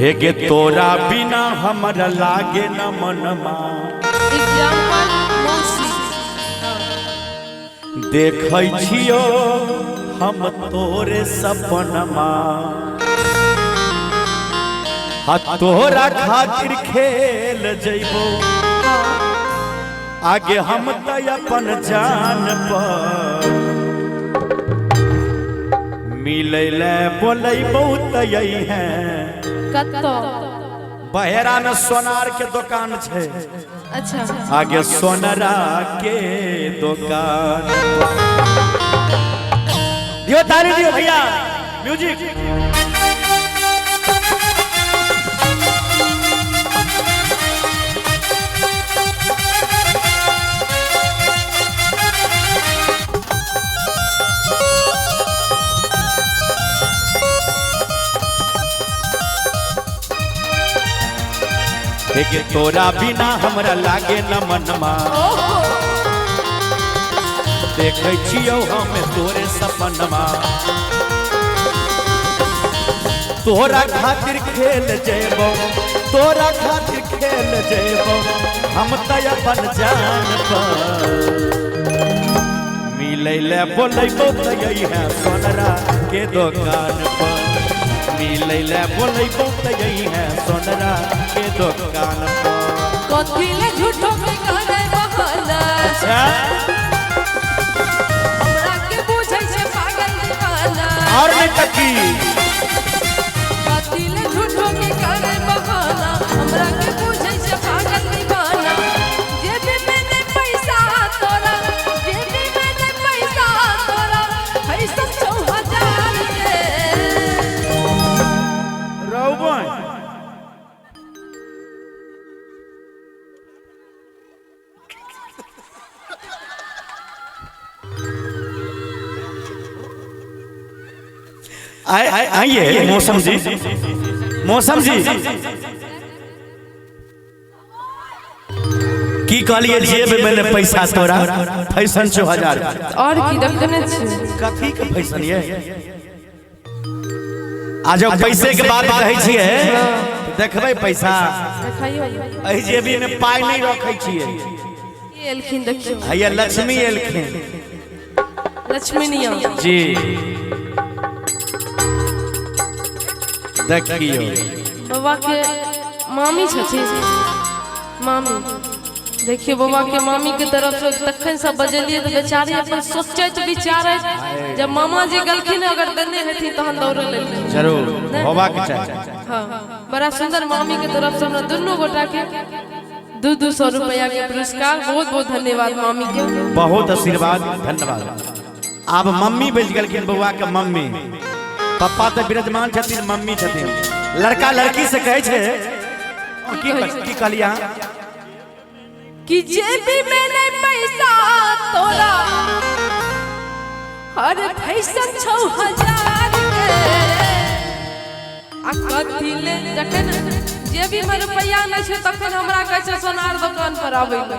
हेगे तोरा बिना हमरा लागे न मनमा। देखै छियो हम तोरे सपनमा। तोरा खातिर खेल जइबो आगे हम त अपन जान पर। मिलै ले बोलैबो त यही है बहेरा में सोनार के दुकान छे। अच्छा आगे सोनरा के दुकान। दियो ताली दियो भैया म्यूजिक। हेगे तोरा बिना हमरा लागे न मनमा। देखै छियौ हम तोरे सपनमा। तोरा खातिर खेल जेबो तोरा खातिर खेल जेबो हम त अपन जान पर। मिलै ले बोलैबो त यही है सोनरा के दुकान पर। मिलै ले बोलैबो त यही है सोनरा के दुकान पर। कथी ले झूठो के करे बहाना। अच्छा हमरा के बुझै छै पागल दीवाना। और नहीं तकी कथी ले झूठो के करे बहाना। हमरा के बुझै छै पागल दीवाना। जेबी में नहीं पैसा तोरा जेबी में नहीं पैसा तोरा है सब 4000 के। रौबन आइए मौसम जी मौसम जी की कहलिए जेब में पैसा तोरा फैशन 4000 और की देखने छी कथी के फैशन ये। आज पैसे के बात कहै छिए देखबै पैसा देखाइयो एही जेबी में पाई नहीं रखै छिए। एलखिन देखियो हैया लक्ष्मी एलखिन लक्ष्मी निया जी देखियो बाबा के मामी छथिन। मामी देखियो बाबा के मामी के तरफ से तखन सब बजलिए तो बेचारी अपन सोचैत विचारैत जब मामा जी गलखिन अगर देने हेथिन तहन दौड़ल लेलखिन। जरूर होबा के चाही। हां बड़ा सुंदर मामी के तरफ से हमरा दोनों गोटा के 200 रुपया के पुरस्कार। बहुत बहुत धन्यवाद मामी के। बहुत आशीर्वाद धन्यवाद। अब मम्मी बज गलखिन बउआ के मम्मी। पापा तो विराजमान छथिन मम्मी छथिन। लड़का लड़की से कहे छे की कहलिया कि जेबी में नहीं पैसा तोरा हर फैशन 6000 के। आ कथी ले जखन जेबी में रुपया नहीं छै तखन हमरा कहै छै सोनार दुकान पर आबै ले।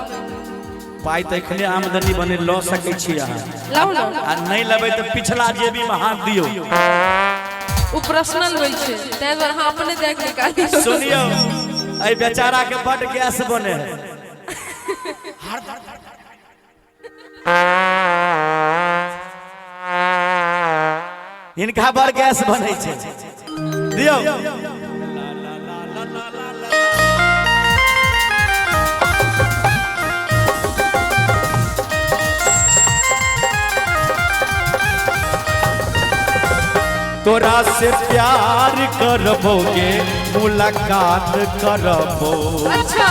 पाई तो एखने आमदनी बने ल सकै छी अहाँ। लाउ लाउ आ नहीं लेबै तो पिछला जेबी में हाथ दियो। उ पर्सनल होय छै तै दुआरे अहाँ अपने देख निकालियो। सुनियो ए बेचारा के बड गैस बने है। इनका बड़ गैस बने छे दियो। तोरा से प्यार करबोगे मुलाकात करबो। अच्छा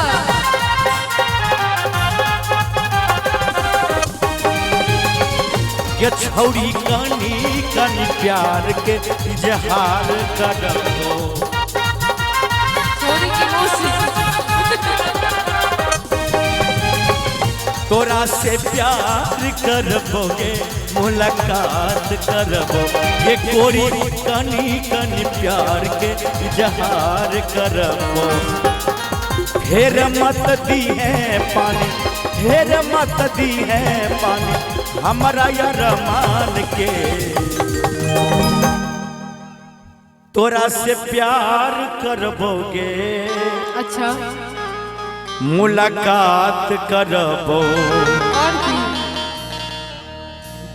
ये छौरी कनी कनी प्यार के इजहार करबो। छोरी की मौसी तोरा से प्यार करबोगे मुलाकात करबो। ये कोरी कनी कनी प्यार के इजहार करबो। ढेर मत दी है पानी ढेर मत दी है पानी हमारा यार मान के। तोरा से प्यार करबोगे, अच्छा मुलाकात करबो, और की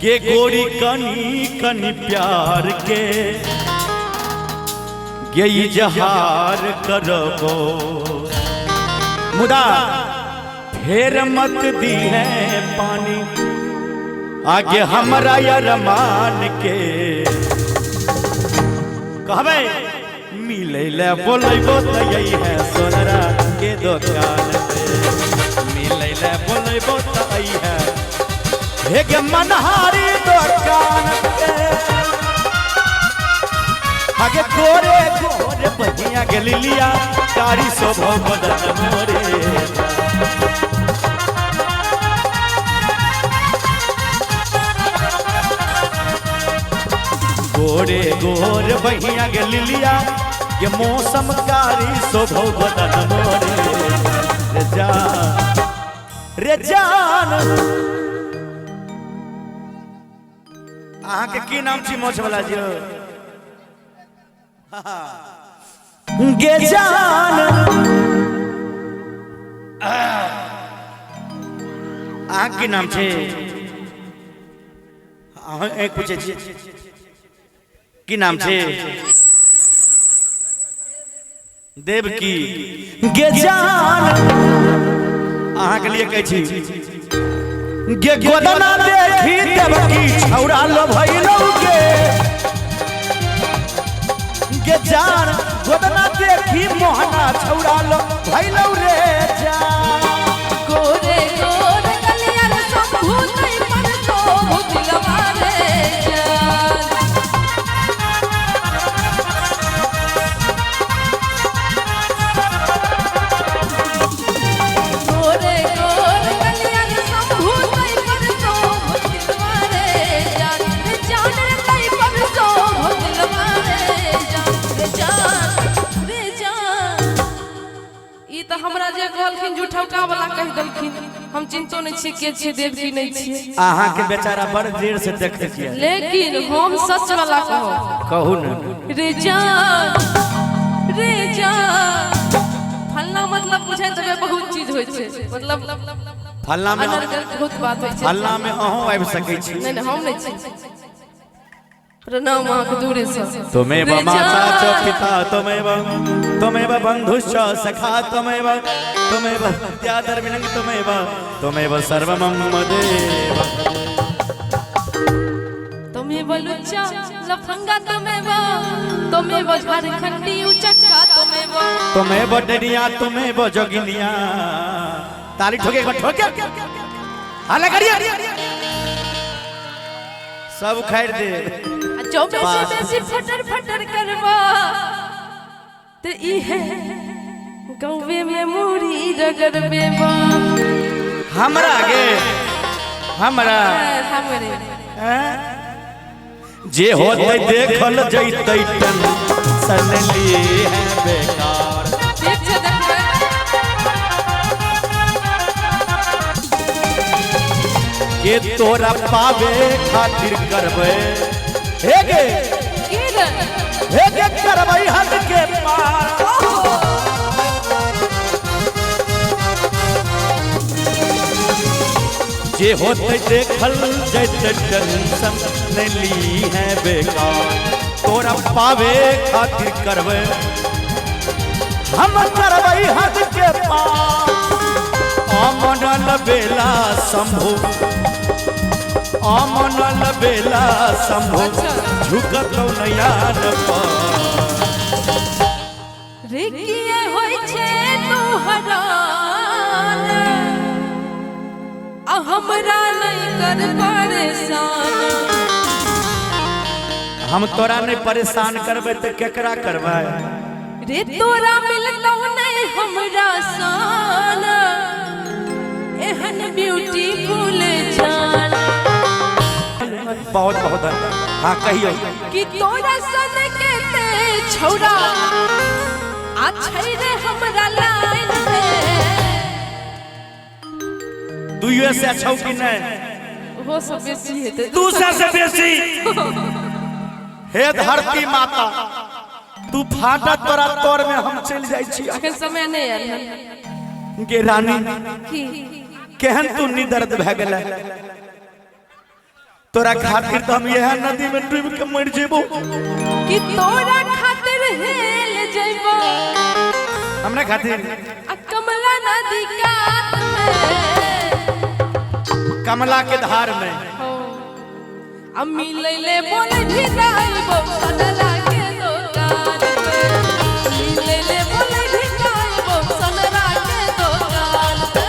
गे गोरी कनी कनी प्यार के गे इजहार करबो, मुदा फेर मत दी है पानी आगे हमरा अरमान के। कहबे मिले ले बोलेबो त यही है सोनरा के दुकान पे, मिले ले बोलेबो त यही है हे गे मनहारी दुकान पे। आगे गोरे गोरे बहिया के लिलिया कारी शोभो बदन मोरे, गोरे गोर बहिया के लिलिया ये मौसम कारी शोभो बदन मोरे। रे जान रे जान अहाँ के की नाम छी मोछ वाला जी? गे जान अहाँ की नाम छे? एक पूछे छी की नाम छे? देवकी। गे जान अहाँ के लिए कह छी गे गोदना देखी देवकी छौरा लो भइलौ गे, गे जान गोदना देखी मोहना छौरा लो भइलौ रे जान। गोरे गोरे कलियार शंभू नहीं पड़तो भुतिलवा रे जान, गोरे गोरे कलियार शंभू नहीं पड़तो भुतिलवा रे जान, रे जान रे नहीं पड़तो भुतिलवा रे जान, रे जान रे जान। ई त हमरा जे कहलखिन झूठौका वाला कह देलखिन, हम चिंतो नहीं छी के छी देवकी नहीं छी। अहाँ के बेचारा बड़ देर से देखे छियै, लेकिन हम सच वाला कहो। कहू न। रे जान रे जान फलना मतलब बुझे तबे बहुत चीज होय छे, मतलब फलना में बहुत बात होय छे। फलना में अहूँ आबि सकै छी। नहीं नहीं हम नहीं छी। प्रणाम अहाँ के दूरे से। त्वमेव माता च पिता त्वमेव बंधुश्च सखा त्वमेव विद्याधर्मिणः त्वमेव सर्वं मम देव। त्वमेव लुच्चा लफंगा त्वमेव झारखंडी उचक्का त्वमेव डरिया त्वमेव जोगिनिया। ताली ठोके ठोके हाले करिए सब खैर दे। चौबे से बेसी फटर फटर करवा ते ई है गौवे में मुड़ी रगड़बे बा। हमरा आगे हमरा हमरे जे होते देखल जैतै टेंशन लिए है बेकार। देख छ देख के तोरा पावे खातिर करबे हे गे करबै हद के पार। जे होते देखल जैते टेंशन नहीं ली है बेकार। तोरा पावे खातिर करबे हम करबै हद के पार। आमनल बेला शंभु आमनल बेला शंभु झुकतौ नयान रे किए होय छे तू हरान आ हमरा नहीं कर परेशान। हम तोरा नहीं परेशान करबे तो केकरा करबे रे तोरा मिलतौ नहीं हमरा सान एहन ब्यूटीफुल जान। बहुत बहुत हाँ कहियो कि तोरा सन के ते छौरा आ छै रे हमरा लाइन में। तू से अच्छा कि नहीं? वो सब बेसी हेते तू से बेसी हे धरती माता तू फाटा तोरा तोर में हम चल जाई छी अखन समय नहीं आयल है गे रानी की केहन तू निदर्द भ गेला तोरा खातिर तो हम यह नदी में डूब के मर जेबो कि तोरा खातिर हेल जइबो हमरा खातिर कमला नदी कात में कमला के धार में अम्मी ले ले बोले भी जाइबो सनरा के दुकान पे ले ले बोले भी जाइबो सनरा के दुकान पे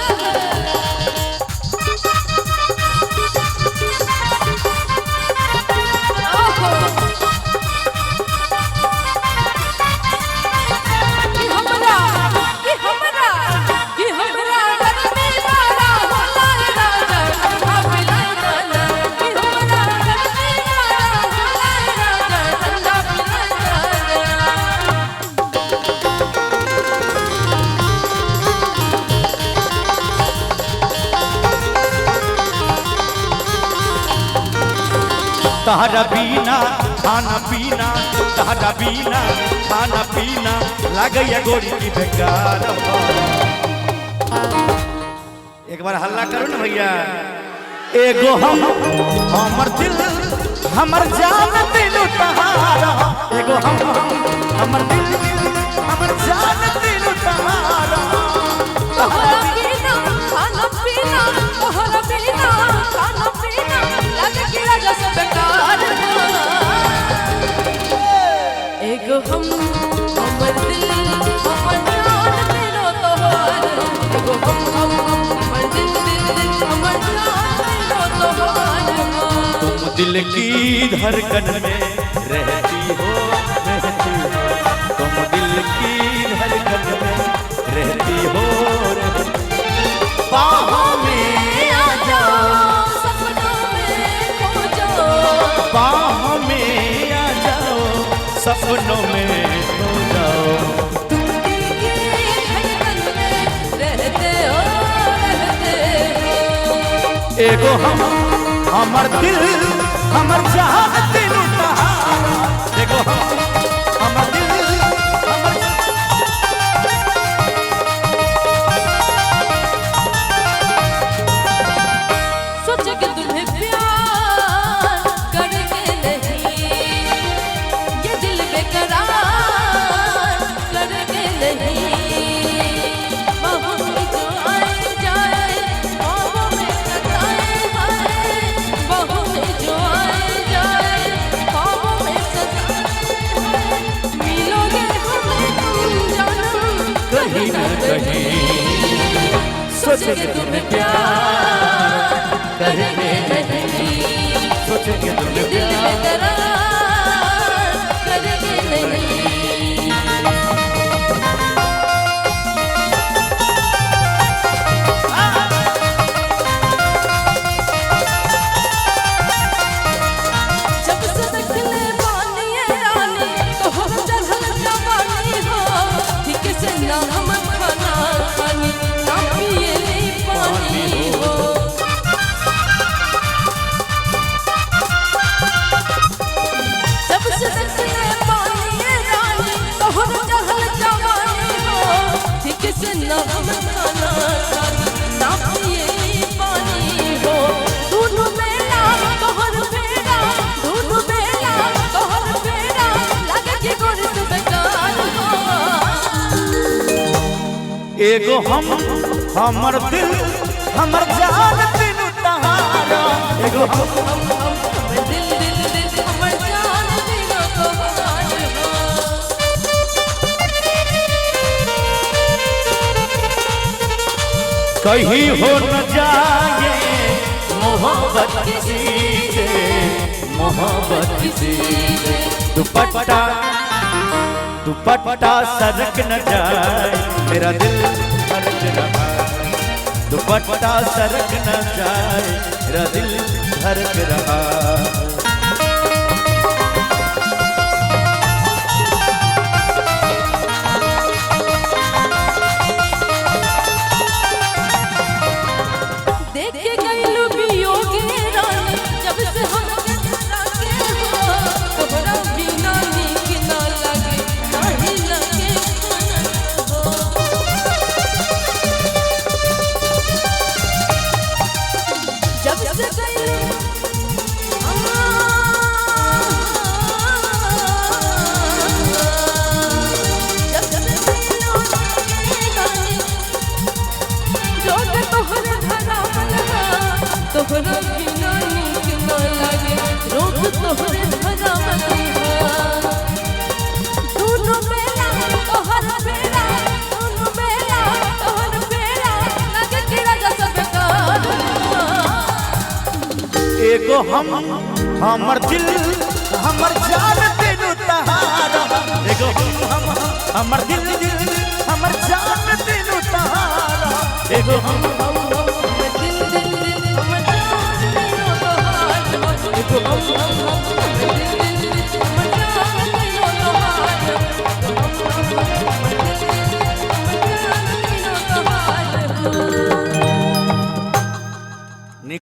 तहरा बीना खाना पीना तहरा बीना खाना पीना लगैया गोरी की बेकार एक बार हल्ला करो ना भैया एगो हमर दिल हमर जान दिल तहारा एगो हमर दिल हमर जान दिल तहारा तोहरा बिना खाना पीना तोहरा बिना खाना पीना लगे कि राजा से बेकार एगो हमर दिल हमर जान दिलो तोहर एगो हमर दिल हमर जान दिलो तोहर तुम दिल की धड़कन में रहती हो तुम दिल की धड़कन में रहती हो बाहों में आ जाओ सपनों में खो जाओ बाहों में आ जाओ सपनों में खो जाओ तुम दिल की धड़कन में रहते हो एगो हमर दिल हमर जान दिल तहारा एगो हमर दिल हमर सोच के तुम्हें प्यार करके नहीं ये दिल बेकरार करके नहीं बाहों में जो आए जाए बाहों में सताए हाय बाहों में जो आए जाए बाहों में सताए हाय मिलोगे हमें तुम जानम कहीं न कहीं सोच के तुम्हें प्यार करके नहीं सोचेंगे तुम दिल बेकरार करके नहीं जब से देखले बानी रानी तो हो चढ़ल जवानी हो ठीक से ना हम खाना खानी ना पिए पानी हो जब से देखले बानी रानी तो हो चढ़ल जवानी हो ठीक से ना हम खाना खानी ना पिए पानी हो दोनों बेला तोहर बेला दोनों बेला तोहर बेला लगे कि गोरी से बेकार हो एगो हमर दिल हमर जान दिल तहारा एगो हमर दिल हमर जान दिलो तोहर हो कहीं हो न जाए मोहब्बत किसी से मोहब्बत किसी से दुपट्टा दुपट्टा सरक न जाए मेरा दिल धड़क रहा दुपट्टा सरक न जाए मेरा दिल धड़क रहा देखे गइलू बियोगी रानी जब से हम के हो तोहरा बिना नीक ना लगे ना हम हमर दिल हमर जान तेनु तहारा एगो हम हमर दिल हमर जान तेनु तहारा एगो हम